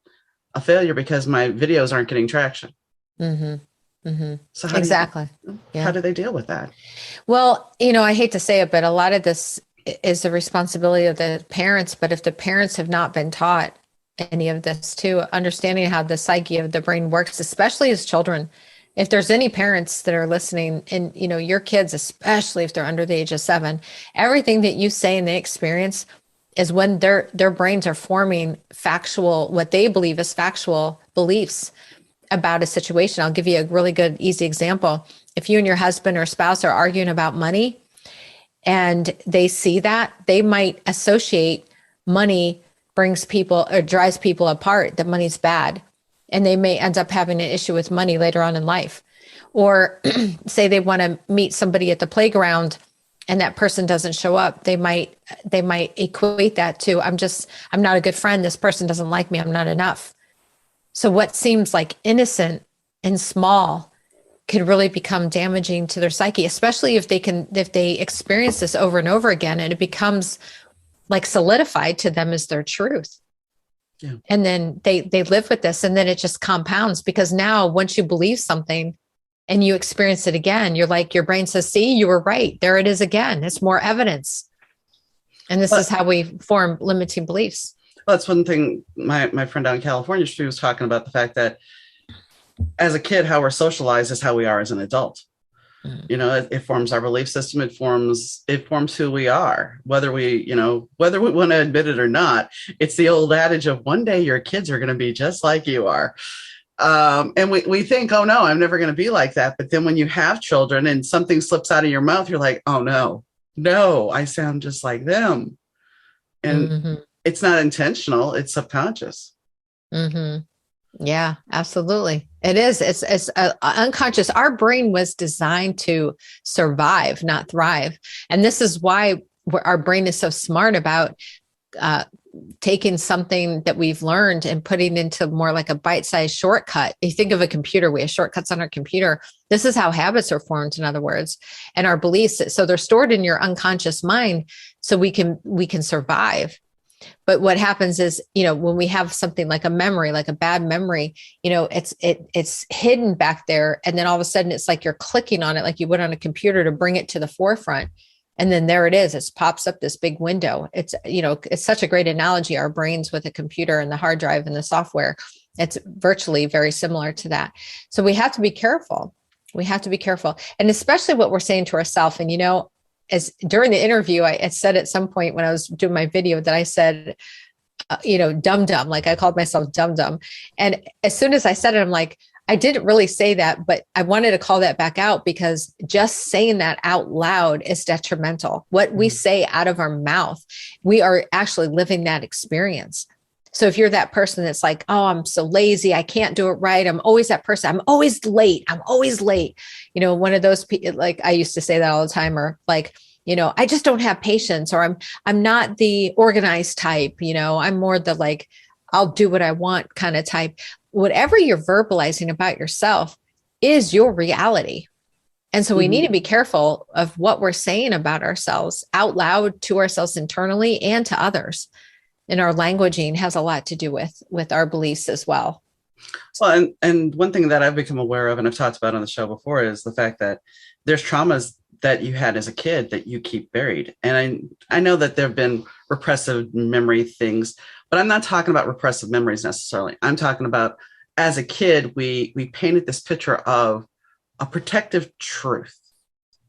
[SPEAKER 1] a failure because my videos aren't getting traction?
[SPEAKER 2] Mm-hmm. Mm-hmm.
[SPEAKER 1] So
[SPEAKER 2] Exactly.
[SPEAKER 1] how do they deal with that?
[SPEAKER 2] Well, I hate to say it, but a lot of this is the responsibility of the parents. But if the parents have not been taught any of this too, understanding how the psyche of the brain works, especially as children, if there's any parents that are listening and, your kids, especially if they're under the age of 7, everything that you say and they experience is when their brains are forming factual, what they believe is factual beliefs about a situation. I'll give you a really good, easy example. If you and your husband or spouse are arguing about money and they see that, they might associate money brings people or drives people apart, that money's bad. And they may end up having an issue with money later on in life. Or say they want to meet somebody at the playground and that person doesn't show up. They might equate that to, I'm not a good friend. This person doesn't like me. I'm not enough. So what seems like innocent and small could really become damaging to their psyche, especially if they experience this over and over again, and it becomes like solidified to them as their truth. Yeah. And then they live with this, and then it just compounds, because now once you believe something and you experience it again, you're like, your brain says, see, you were right. There it is again. It's more evidence. And this is how we form limiting beliefs.
[SPEAKER 1] Well, that's one thing my friend down in California, she was talking about the fact that as a kid, how we're socialized is how we are as an adult. It forms our belief system. It forms who we are, whether we want to admit it or not. It's the old adage of one day your kids are going to be just like you are. And we think, oh no, I'm never going to be like that. But then when you have children and something slips out of your mouth, you're like, oh no, I sound just like them. And it's not intentional. It's subconscious.
[SPEAKER 2] Mm-hmm. Yeah, absolutely. It is. It's unconscious. Our brain was designed to survive, not thrive. And this is why our brain is so smart about taking something that we've learned and putting into more like a bite-sized shortcut. You think of a computer, we have shortcuts on our computer. This is how habits are formed, in other words, and our beliefs. So they're stored in your unconscious mind so we can survive. But what happens is, when we have something like a memory, like a bad memory, it's hidden back there. And then all of a sudden it's like you're clicking on it, like you would on a computer, to bring it to the forefront. And then there it is. It pops up this big window. It's such a great analogy. Our brains with a computer and the hard drive and the software, it's virtually very similar to that. So we have to be careful. And especially what we're saying to ourselves. And, as during the interview, I said at some point when I was doing my video that I said, dumb, like I called myself dumb. And as soon as I said it, I'm like, I didn't really say that, but I wanted to call that back out, because just saying that out loud is detrimental. What we say out of our mouth, we are actually living that experience. So if you're that person that's like, oh, I'm so lazy, I can't do it right, I'm always that person, I'm always late. One of those people, like I used to say that all the time, or like, I just don't have patience, or I'm not the organized type, I'm more the like, I'll do what I want kind of type. Whatever you're verbalizing about yourself is your reality. And so we need to be careful of what we're saying about ourselves out loud, to ourselves internally and to others. And our languaging has a lot to do with our beliefs as well.
[SPEAKER 1] Well, and one thing that I've become aware of, and I've talked about on the show before, is the fact that there's traumas that you had as a kid that you keep buried. And I know that there have been repressive memory things, but I'm not talking about repressive memories necessarily. I'm talking about, as a kid, we painted this picture of a protective truth.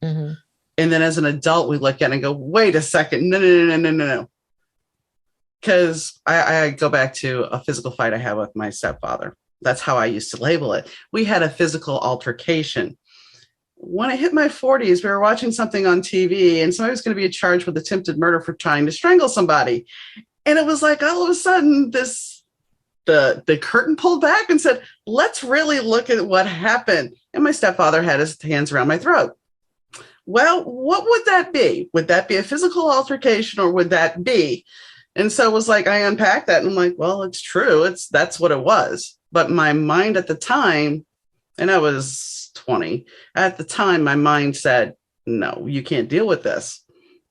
[SPEAKER 1] Mm-hmm. And then as an adult, we look at it and go, wait a second, no. Because I go back to a physical fight I had with my stepfather. That's how I used to label it. We had a physical altercation. When I hit my 40s, we were watching something on TV, and somebody was going to be charged with attempted murder for trying to strangle somebody. And it was like, all of a sudden, the curtain pulled back and said, let's really look at what happened. And my stepfather had his hands around my throat. well, what would that be? Would that be a physical altercation or would that be? And so it was like, I unpacked that and I'm like, well, it's true. That's what it was. But my mind at the time, and I was 20, at the time, my mind said, no, you can't deal with this.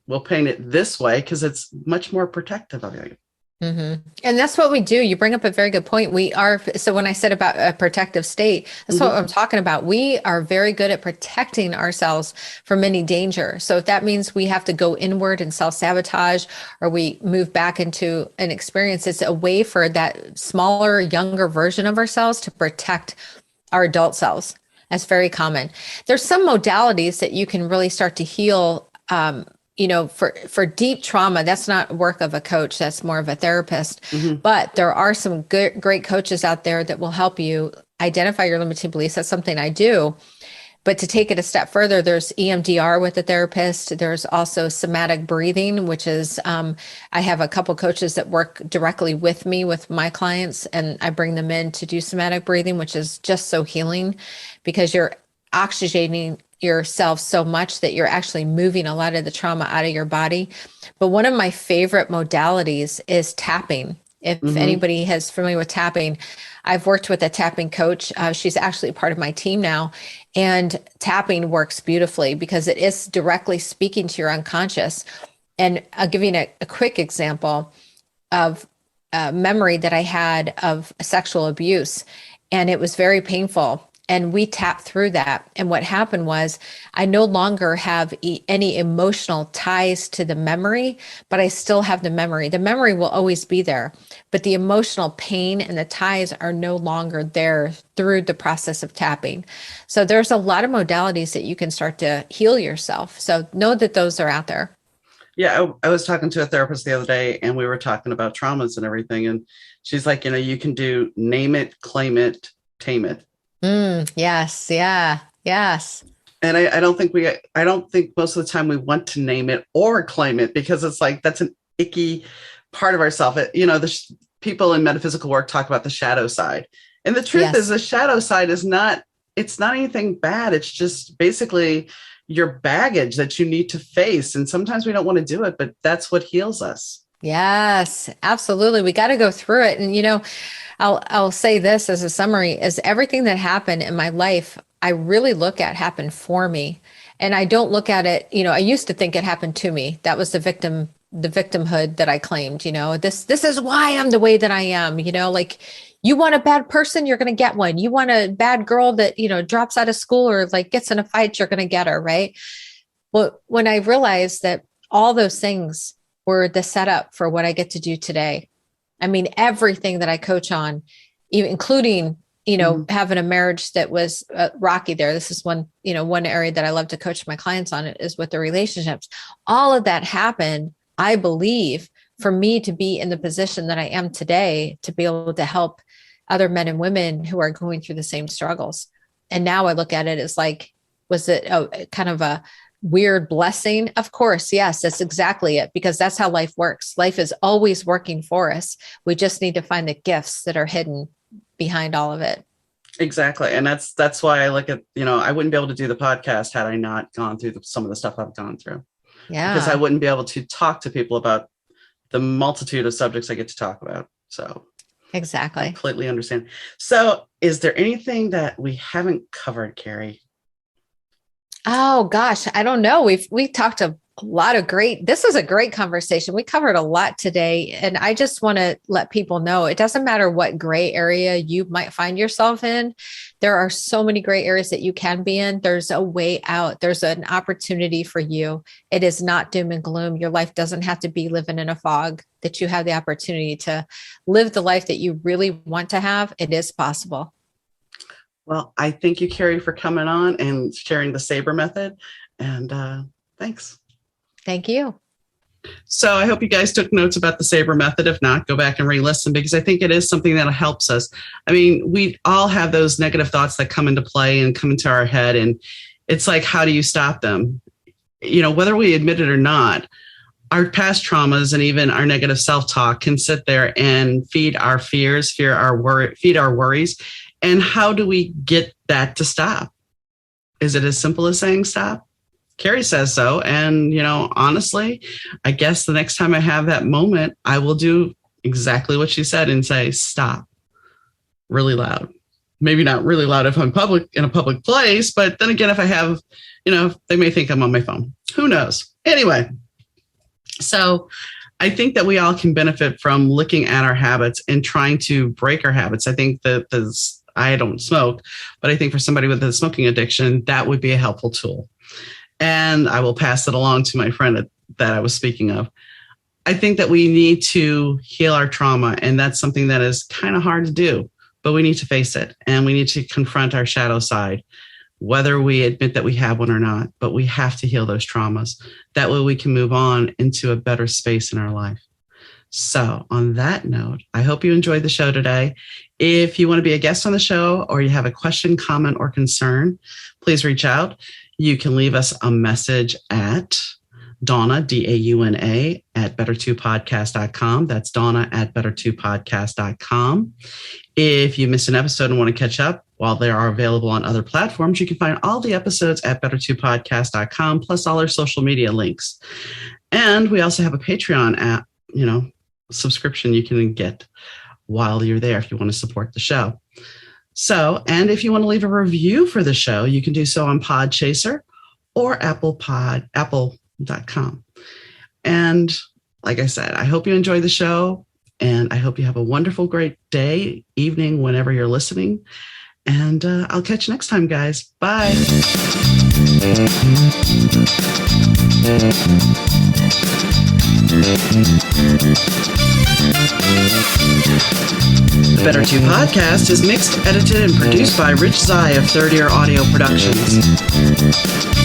[SPEAKER 1] We'll paint it this way because it's much more protective of you.
[SPEAKER 2] Mm-hmm. And that's what we do. You bring up a very good point. So when I said about a protective state, that's what I'm talking about. We are very good at protecting ourselves from any danger. So if that means we have to go inward and self-sabotage, or we move back into an experience, it's a way for that smaller, younger version of ourselves to protect our adult selves. That's very common. There's some modalities that you can really start to heal, for deep trauma. That's not work of a coach. That's more of a therapist. But there are some great coaches out there that will help you identify your limiting beliefs. That's something I do. But to take it a step further, there's EMDR with a therapist. There's also somatic breathing, which is, I have a couple coaches that work directly with me, with my clients, and I bring them in to do somatic breathing, which is just so healing because you're oxygenating yourself so much that you're actually moving a lot of the trauma out of your body. But one of my favorite modalities is tapping. If anybody is familiar with tapping, I've worked with a tapping coach. She's actually part of my team now. And tapping works beautifully because it is directly speaking to your unconscious. And I'll give you a quick example of a memory that I had of sexual abuse. And it was very painful. And we tapped through that. And what happened was I no longer have any emotional ties to the memory, but I still have the memory. The memory will always be there, but the emotional pain and the ties are no longer there through the process of tapping. So there's a lot of modalities that you can start to heal yourself. So know that those are out there.
[SPEAKER 1] Yeah, I was talking to a therapist the other day and we were talking about traumas and everything. And she's like, you can do name it, claim it, tame it.
[SPEAKER 2] Yes. Yeah. Yes.
[SPEAKER 1] And I don't think most of the time we want to name it or claim it because it's like, that's an icky part of ourself. People in metaphysical work talk about the shadow side. And the truth is the shadow side it's not anything bad. It's just basically your baggage that you need to face. And sometimes we don't want to do it, but that's what heals us.
[SPEAKER 2] Yes, absolutely. We got to go through it. And, I'll say this as a summary is everything that happened in my life, I really look at happened for me. And I don't look at it, I used to think it happened to me. That was the victimhood that I claimed, this is why I'm the way that I am, like you want a bad person, you're going to get one. You want a bad girl that, drops out of school or like gets in a fight, you're going to get her. Right. Well, when I realized that all those things were the setup for what I get to do today. I mean, everything that I coach on, even including, having a marriage that was rocky there. This is one area that I love to coach my clients on is with the relationships. All of that happened, I believe, for me to be in the position that I am today, to be able to help other men and women who are going through the same struggles. And now I look at it as like, was it kind of a weird blessing? Of course. Yes, that's exactly it. Because that's how life works. Life is always working for us. We just need to find the gifts that are hidden behind all of it.
[SPEAKER 1] Exactly. And that's why I look at, I wouldn't be able to do the podcast had I not gone through some of the stuff I've gone through. Yeah. Because I wouldn't be able to talk to people about the multitude of subjects I get to talk about. So
[SPEAKER 2] exactly.
[SPEAKER 1] I completely understand. So is there anything that we haven't covered, Kari?
[SPEAKER 2] Oh gosh, I don't know. We talked a lot of this is a great conversation. We covered a lot today. And I just want to let people know it doesn't matter what gray area you might find yourself in. There are so many gray areas that you can be in. There's a way out. There's an opportunity for you. It is not doom and gloom. Your life doesn't have to be living in a fog, that you have the opportunity to live the life that you really want to have. It is possible.
[SPEAKER 1] Well, I thank you, Kari, for coming on and sharing the SABRE method. And thanks.
[SPEAKER 2] Thank you.
[SPEAKER 1] So I hope you guys took notes about the SABRE method. If not, go back and re-listen because I think it is something that helps us. I mean, we all have those negative thoughts that come into play and come into our head. And it's like, how do you stop them? Whether we admit it or not, our past traumas and even our negative self-talk can sit there and feed our fears, feed our worries. And how do we get that to stop? Is it as simple as saying stop? Kari says so. And, honestly, I guess the next time I have that moment, I will do exactly what she said and say, stop really loud. Maybe not really loud if I'm in a public place, but then again, if I have, they may think I'm on my phone. Who knows? Anyway, so I think that we all can benefit from looking at our habits and trying to break our habits. I think that I don't smoke, but I think for somebody with a smoking addiction, that would be a helpful tool. And I will pass it along to my friend that I was speaking of. I think that we need to heal our trauma, and that's something that is kind of hard to do, but we need to face it, and we need to confront our shadow side, whether we admit that we have one or not, but we have to heal those traumas. That way we can move on into a better space in our life. So on that note, I hope you enjoyed the show today. If you want to be a guest on the show or you have a question, comment, or concern, please reach out. You can leave us a message at Donna, Dauna, at better2podcast.com. That's Donna at better2podcast.com. If you missed an episode and want to catch up, while they are available on other platforms, you can find all the episodes at better2podcast.com, plus all our social media links. And we also have a Patreon app, subscription you can get while you're there if you want to support the show. So, and if you want to leave a review for the show, you can do so on Podchaser or apple.com. And like I said, I hope you enjoy the show, and I hope you have a wonderful, great day, evening, whenever you're listening. And I'll catch you next time, guys. Bye. The Better 2 podcast is mixed, edited, and produced by Rich Zai of Third Ear Audio Productions.